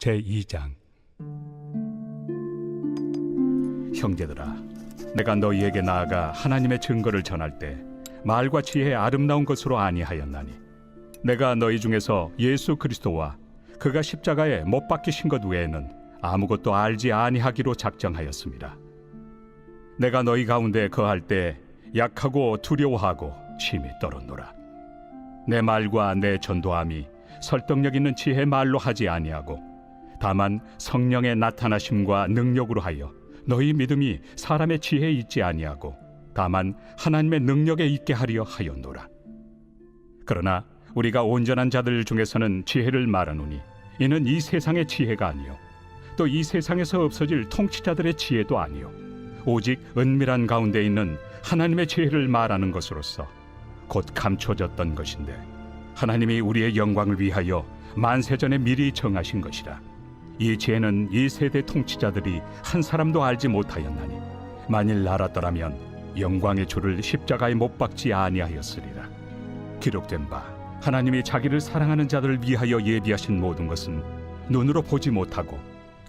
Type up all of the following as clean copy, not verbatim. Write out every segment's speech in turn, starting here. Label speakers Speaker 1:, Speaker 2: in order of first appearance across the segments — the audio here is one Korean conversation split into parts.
Speaker 1: 제2장. 형제들아, 내가 너희에게 나아가 하나님의 증거를 전할 때 말과 지혜의 아름다운 것으로 아니하였나니, 내가 너희 중에서 예수 그리스도와 그가 십자가에 못 박히신 것 외에는 아무것도 알지 아니하기로 작정하였습니다. 내가 너희 가운데 거할 때 약하고 두려워하고 심히 떨었노라. 내 말과 내 전도함이 설득력 있는 지혜의 말로 하지 아니하고 다만 성령의 나타나심과 능력으로 하여 너희 믿음이 사람의 지혜에 있지 아니하고 다만 하나님의 능력에 있게 하려 하였노라. 그러나 우리가 온전한 자들 중에서는 지혜를 말하노니 이는 이 세상의 지혜가 아니요 또 이 세상에서 없어질 통치자들의 지혜도 아니요 오직 은밀한 가운데 있는 하나님의 지혜를 말하는 것으로서 곧 감춰졌던 것인데, 하나님이 우리의 영광을 위하여 만세전에 미리 정하신 것이라. 이 지혜는 이 세대 통치자들이 한 사람도 알지 못하였나니, 만일 알았더라면 영광의 주를 십자가에 못 박지 아니하였으리라. 기록된 바 하나님이 자기를 사랑하는 자들을 위하여 예비하신 모든 것은 눈으로 보지 못하고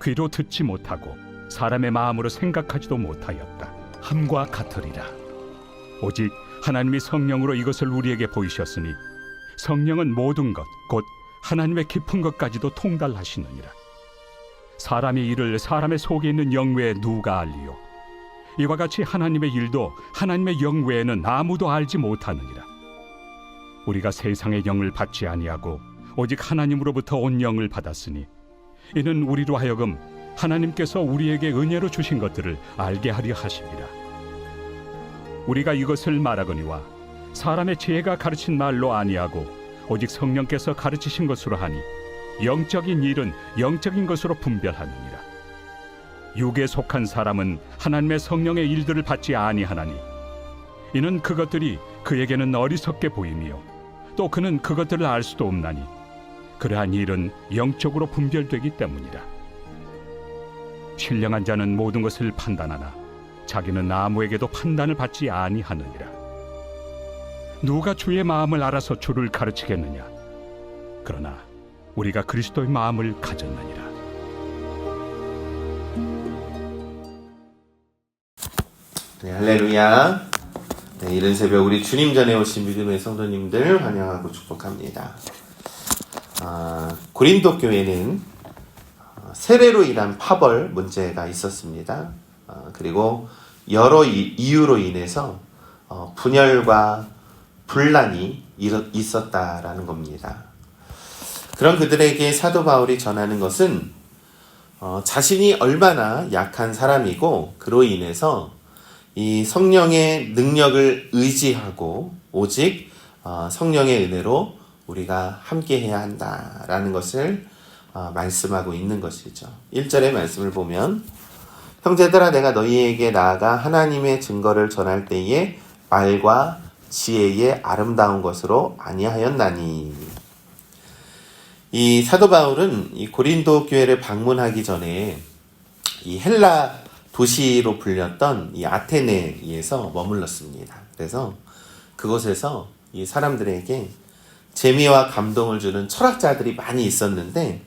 Speaker 1: 귀로 듣지 못하고 사람의 마음으로 생각하지도 못하였다 함과 같으리라. 오직 하나님이 성령으로 이것을 우리에게 보이셨으니 성령은 모든 것 곧 하나님의 깊은 것까지도 통달하시느니라. 사람의 일을 사람의 속에 있는 영 외에 누가 알리요? 이와 같이 하나님의 일도 하나님의 영 외에는 아무도 알지 못하느니라. 우리가 세상의 영을 받지 아니하고 오직 하나님으로부터 온 영을 받았으니 이는 우리로 하여금 하나님께서 우리에게 은혜로 주신 것들을 알게 하려 하심이라. 우리가 이것을 말하거니와 사람의 지혜가 가르친 말로 아니하고 오직 성령께서 가르치신 것으로 하니 영적인 일은 영적인 것으로 분별하느니라. 육에 속한 사람은 하나님의 성령의 일들을 받지 아니하나니, 이는 그것들이 그에게는 어리석게 보이며 또 그는 그것들을 알 수도 없나니 그러한 일은 영적으로 분별되기 때문이라. 신령한 자는 모든 것을 판단하나 자기는 아무에게도 판단을 받지 아니하느니라. 누가 주의 마음을 알아서 주를 가르치겠느냐? 그러나 우리가 그리스도의 마음을 가졌느니라.
Speaker 2: 네, 할렐루야. 네, 이른 새벽 우리 주님 전에 오신 믿음의 성도님들 환영하고 축복합니다. 고린도 교회는 세례로 인한 파벌 문제가 있었습니다. 그리고 여러 이유로 인해서 분열과 분란이 있었다라는 겁니다. 그런 그들에게 사도 바울이 전하는 것은 자신이 얼마나 약한 사람이고 그로 인해서 이 성령의 능력을 의지하고 오직 성령의 은혜로 우리가 함께 해야 한다라는 것을 말씀하고 있는 것이죠. 1절의 말씀을 보면, 형제들아 내가 너희에게 나아가 하나님의 증거를 전할 때에 말과 지혜의 아름다운 것으로 아니하였나니. 이 사도 바울은 이 고린도 교회를 방문하기 전에 이 헬라 도시로 불렸던 이 아테네에서 머물렀습니다. 그래서 그곳에서 이 사람들에게 재미와 감동을 주는 철학자들이 많이 있었는데,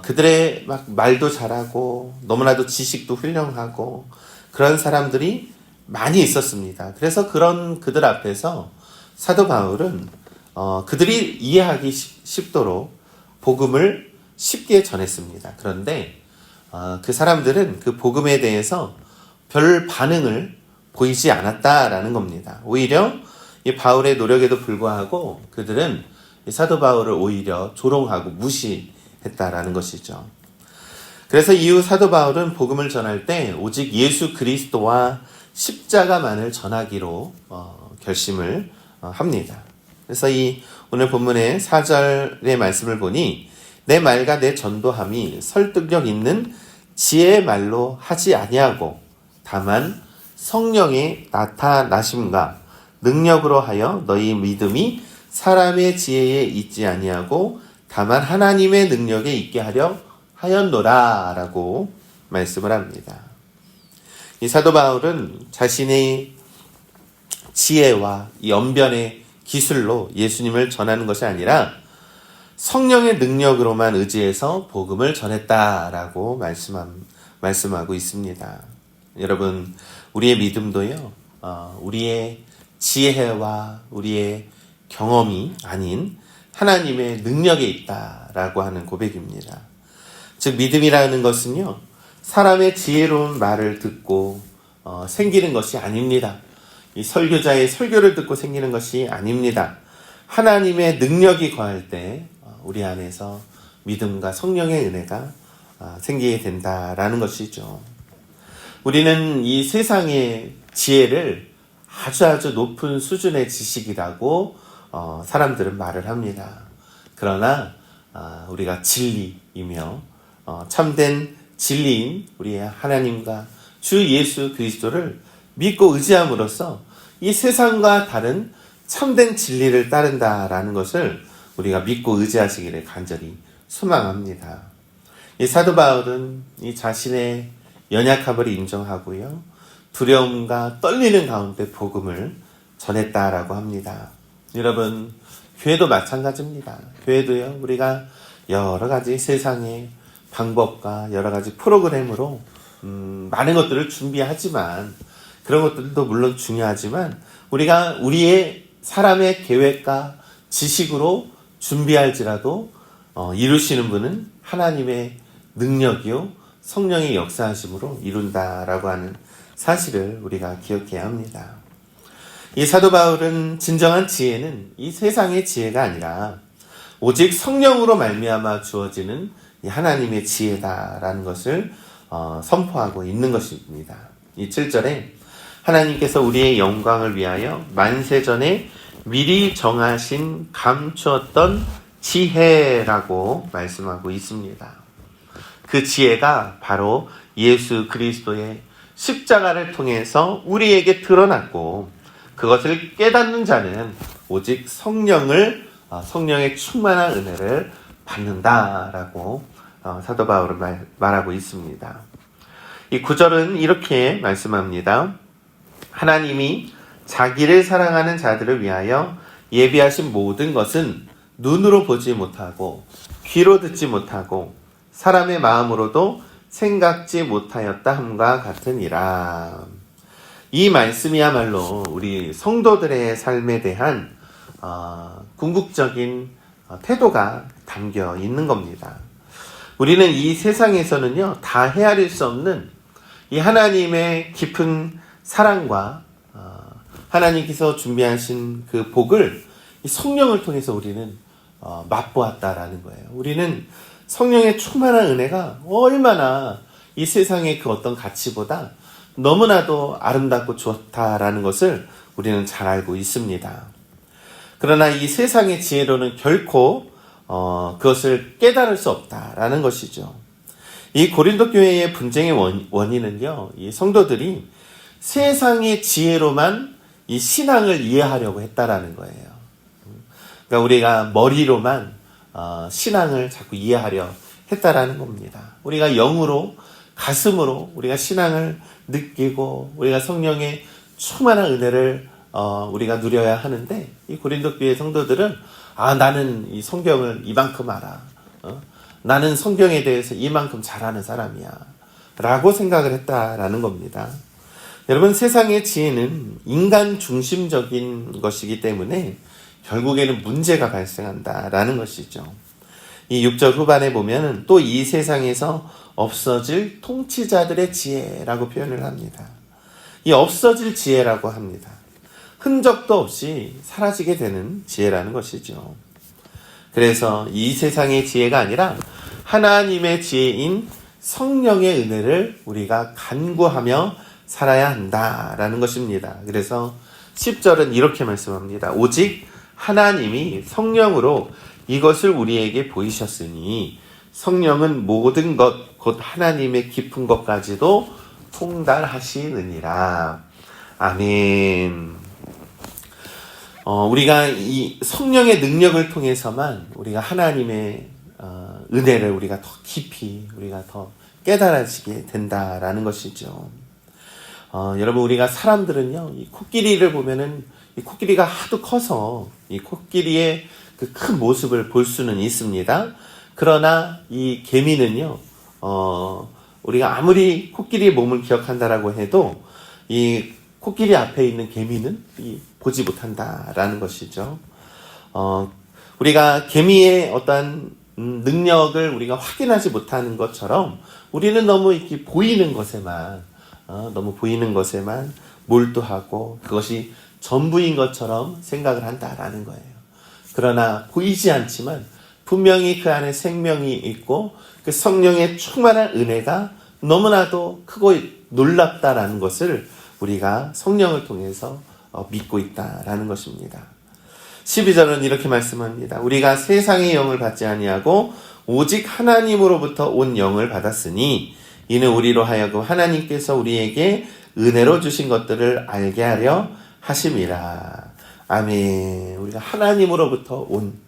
Speaker 2: 그들의 막 말도 잘하고 너무나도 지식도 훌륭하고 그런 사람들이 많이 있었습니다. 그래서 그런 그들 앞에서 사도 바울은 그들이 이해하기 쉽도록 복음을 쉽게 전했습니다. 그런데 그 사람들은 그 복음에 대해서 별 반응을 보이지 않았다라는 겁니다. 오히려 이 바울의 노력에도 불구하고 그들은 이 사도 바울을 오히려 조롱하고 무시했다라는 것이죠. 그래서 이후 사도 바울은 복음을 전할 때 오직 예수 그리스도와 십자가만을 전하기로 결심을 합니다. 그래서 이 오늘 본문의 4절의 말씀을 보니, 내 말과 내 전도함이 설득력 있는 지혜의 말로 하지 아니하고 다만 성령의 나타나심과 능력으로 하여 너희 믿음이 사람의 지혜에 있지 아니하고 다만 하나님의 능력에 있게 하려 하였노라 라고 말씀을 합니다. 이 사도 바울은 자신의 지혜와 이 언변의 기술로 예수님을 전하는 것이 아니라 성령의 능력으로만 의지해서 복음을 전했다라고 말씀하고 있습니다. 여러분, 우리의 믿음도요, 우리의 지혜와 우리의 경험이 아닌 하나님의 능력에 있다라고 하는 고백입니다. 즉, 믿음이라는 것은요, 사람의 지혜로운 말을 듣고 생기는 것이 아닙니다. 이 설교자의 설교를 듣고 생기는 것이 아닙니다. 하나님의 능력이 거할 때 우리 안에서 믿음과 성령의 은혜가 생기게 된다라는 것이죠. 우리는 이 세상의 지혜를 아주 높은 수준의 지식이라고 사람들은 말을 합니다. 그러나 우리가 진리이며 참된 진리인 우리의 하나님과 주 예수 그리스도를 믿고 의지함으로써 이 세상과 다른 참된 진리를 따른다라는 것을 우리가 믿고 의지하시기를 간절히 소망합니다. 이 사도 바울은 이 자신의 연약함을 인정하고요, 두려움과 떨리는 가운데 복음을 전했다라고 합니다. 여러분, 교회도 마찬가지입니다. 교회도요, 우리가 여러 가지 세상의 방법과 여러 가지 프로그램으로 많은 것들을 준비하지만, 그런 것들도 물론 중요하지만 우리가 우리의 사람의 계획과 지식으로 준비할지라도 이루시는 분은 하나님의 능력이요 성령의 역사하심으로 이룬다라고 하는 사실을 우리가 기억해야 합니다. 이 사도 바울은 진정한 지혜는 이 세상의 지혜가 아니라 오직 성령으로 말미암아 주어지는 이 하나님의 지혜다라는 것을 선포하고 있는 것입니다. 이 7절에 하나님께서 우리의 영광을 위하여 만세전에 미리 정하신 감추었던 지혜라고 말씀하고 있습니다. 그 지혜가 바로 예수 그리스도의 십자가를 통해서 우리에게 드러났고, 그것을 깨닫는 자는 오직 성령의 충만한 은혜를 받는다라고 사도 바울은 말하고 있습니다. 이 9절은 이렇게 말씀합니다. 하나님이 자기를 사랑하는 자들을 위하여 예비하신 모든 것은 눈으로 보지 못하고 귀로 듣지 못하고 사람의 마음으로도 생각지 못하였다 함과 같으니라. 이 말씀이야말로 우리 성도들의 삶에 대한 궁극적인 태도가 담겨 있는 겁니다. 우리는 이 세상에서는요, 다 헤아릴 수 없는 이 하나님의 깊은 사랑과 하나님께서 준비하신 그 복을 이 성령을 통해서 우리는 맛보았다라는 거예요. 우리는 성령의 충만한 은혜가 얼마나 이 세상의 그 어떤 가치보다 너무나도 아름답고 좋다라는 것을 우리는 잘 알고 있습니다. 그러나 이 세상의 지혜로는 결코 그것을 깨달을 수 없다라는 것이죠. 이 고린도 교회의 분쟁의 원인은요, 이 성도들이 세상의 지혜로만 이 신앙을 이해하려고 했다라는 거예요. 그러니까 우리가 머리로만 신앙을 자꾸 이해하려 했다라는 겁니다. 우리가 영으로, 가슴으로 우리가 신앙을 느끼고 우리가 성령의 충만한 은혜를 우리가 누려야 하는데, 이 고린도 교회 성도들은 나는 이 성경을 이만큼 알아, 나는 성경에 대해서 이만큼 잘하는 사람이야 라고 생각을 했다라는 겁니다. 여러분, 세상의 지혜는 인간 중심적인 것이기 때문에 결국에는 문제가 발생한다라는 것이죠. 이 6절 후반에 보면 또 이 세상에서 없어질 통치자들의 지혜라고 표현을 합니다. 이 없어질 지혜라고 합니다. 흔적도 없이 사라지게 되는 지혜라는 것이죠. 그래서 이 세상의 지혜가 아니라 하나님의 지혜인 성령의 은혜를 우리가 간구하며 살아야 한다라는 것입니다. 그래서 10절은 이렇게 말씀합니다. 오직 하나님이 성령으로 이것을 우리에게 보이셨으니 성령은 모든 것 곧 하나님의 깊은 것까지도 통달하시느니라. 아멘. 우리가 이 성령의 능력을 통해서만 우리가 하나님의 은혜를 우리가 더 깊이 우리가 더 깨달아지게 된다라는 것이죠. 여러분, 우리가 사람들은요, 이 코끼리를 보면은 이 코끼리가 하도 커서 이 코끼리의 그 큰 모습을 볼 수는 있습니다. 그러나 이 개미는요, 우리가 아무리 코끼리의 몸을 기억한다라고 해도 이 코끼리 앞에 있는 개미는 보지 못한다라는 것이죠. 우리가 개미의 어떤 능력을 우리가 확인하지 못하는 것처럼 우리는 너무 이렇게 보이는 것에만 몰두하고 그것이 전부인 것처럼 생각을 한다라는 거예요. 그러나 보이지 않지만 분명히 그 안에 생명이 있고 그 성령의 충만한 은혜가 너무나도 크고 놀랍다라는 것을 우리가 성령을 통해서 믿고 있다라는 것입니다. 12절은 이렇게 말씀합니다. 우리가 세상의 영을 받지 아니하고 오직 하나님으로부터 온 영을 받았으니 이는 우리로 하여금 하나님께서 우리에게 은혜로 주신 것들을 알게 하려 하심이라. 아멘. 우리가 하나님으로부터 온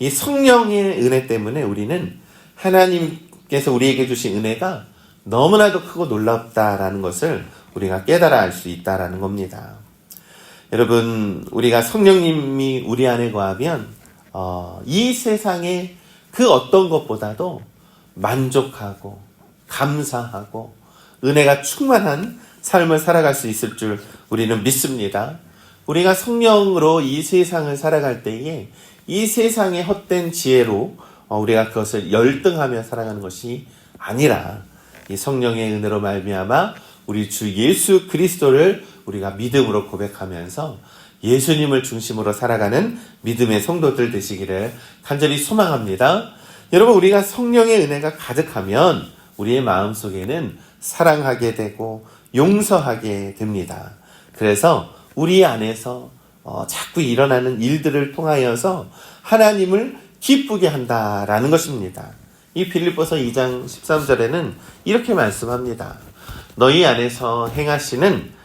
Speaker 2: 이 성령의 은혜 때문에 우리는 하나님께서 우리에게 주신 은혜가 너무나도 크고 놀랍다라는 것을 우리가 깨달아 알 수 있다라는 겁니다. 여러분, 우리가 성령님이 우리 안에 거하면 이 세상의 그 어떤 것보다도 만족하고 감사하고 은혜가 충만한 삶을 살아갈 수 있을 줄 우리는 믿습니다. 우리가 성령으로 이 세상을 살아갈 때에 이 세상의 헛된 지혜로 우리가 그것을 열등하며 살아가는 것이 아니라 이 성령의 은혜로 말미암아 우리 주 예수 그리스도를 우리가 믿음으로 고백하면서 예수님을 중심으로 살아가는 믿음의 성도들 되시기를 간절히 소망합니다. 여러분, 우리가 성령의 은혜가 가득하면 우리의 마음속에는 사랑하게 되고 용서하게 됩니다. 그래서 우리 안에서 자꾸 일어나는 일들을 통하여서 하나님을 기쁘게 한다라는 것입니다. 이 빌립보서 2장 13절에는 이렇게 말씀합니다. 너희 안에서 행하시는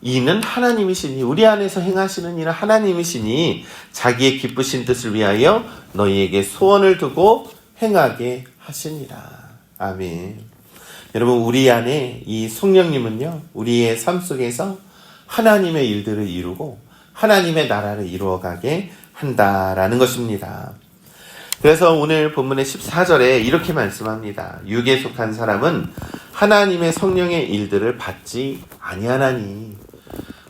Speaker 2: 이는 하나님이시니 우리 안에서 행하시는 이는 하나님이시니 자기의 기쁘신 뜻을 위하여 너희에게 소원을 두고 행하게 하시니라. 아멘. 여러분, 우리 안에 이 성령님은요, 우리의 삶 속에서 하나님의 일들을 이루고 하나님의 나라를 이루어가게 한다라는 것입니다. 그래서 오늘 본문의 14절에 이렇게 말씀합니다. 육에 속한 사람은 하나님의 성령의 일들을 받지 아니하나니.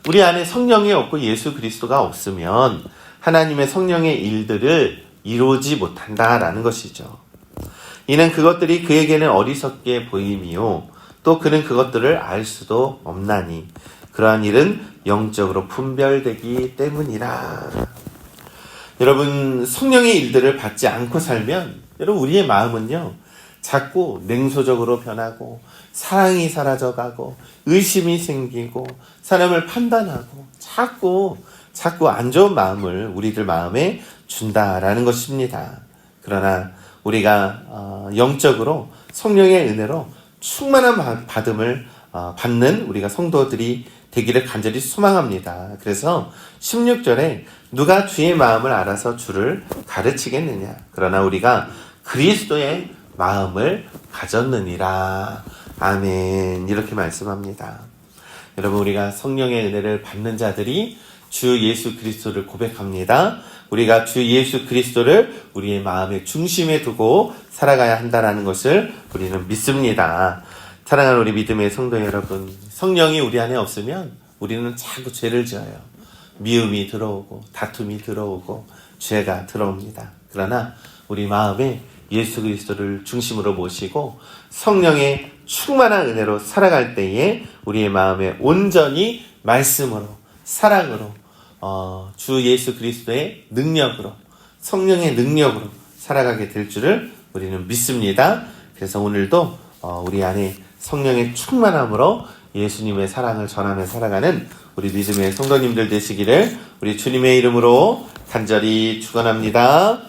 Speaker 2: 우리 안에 성령이 없고 예수 그리스도가 없으면 하나님의 성령의 일들을 이루지 못한다라는 것이죠. 이는 그것들이 그에게는 어리석게 보임이요 또 그는 그것들을 알 수도 없나니 그러한 일은 영적으로 분별되기 때문이라. 여러분, 성령의 일들을 받지 않고 살면 여러분 우리의 마음은요 자꾸 냉소적으로 변하고 사랑이 사라져가고 의심이 생기고 사람을 판단하고 자꾸 안 좋은 마음을 우리들 마음에 준다라는 것입니다. 그러나 우리가 영적으로 성령의 은혜로 충만한 받음을 받는 우리가 성도들이 되기를 간절히 소망합니다. 그래서 16절에 누가 주의 마음을 알아서 주를 가르치겠느냐. 그러나 우리가 그리스도의 마음을 가졌느니라. 아멘. 이렇게 말씀합니다. 여러분, 우리가 성령의 은혜를 받는 자들이 주 예수 그리스도를 고백합니다. 우리가 주 예수 그리스도를 우리의 마음의 중심에 두고 살아가야 한다는 것을 우리는 믿습니다. 사랑하는 우리 믿음의 성도 여러분, 성령이 우리 안에 없으면 우리는 자꾸 죄를 지어요. 미움이 들어오고 다툼이 들어오고 죄가 들어옵니다. 그러나 우리 마음에 예수 그리스도를 중심으로 모시고 성령의 충만한 은혜로 살아갈 때에 우리의 마음에 온전히 말씀으로 사랑으로 주 예수 그리스도의 능력으로 성령의 능력으로 살아가게 될 줄을 우리는 믿습니다. 그래서 오늘도 우리 안에 성령의 충만함으로 예수님의 사랑을 전하며 살아가는 우리 믿음의 성도님들 되시기를 우리 주님의 이름으로 간절히 축원합니다.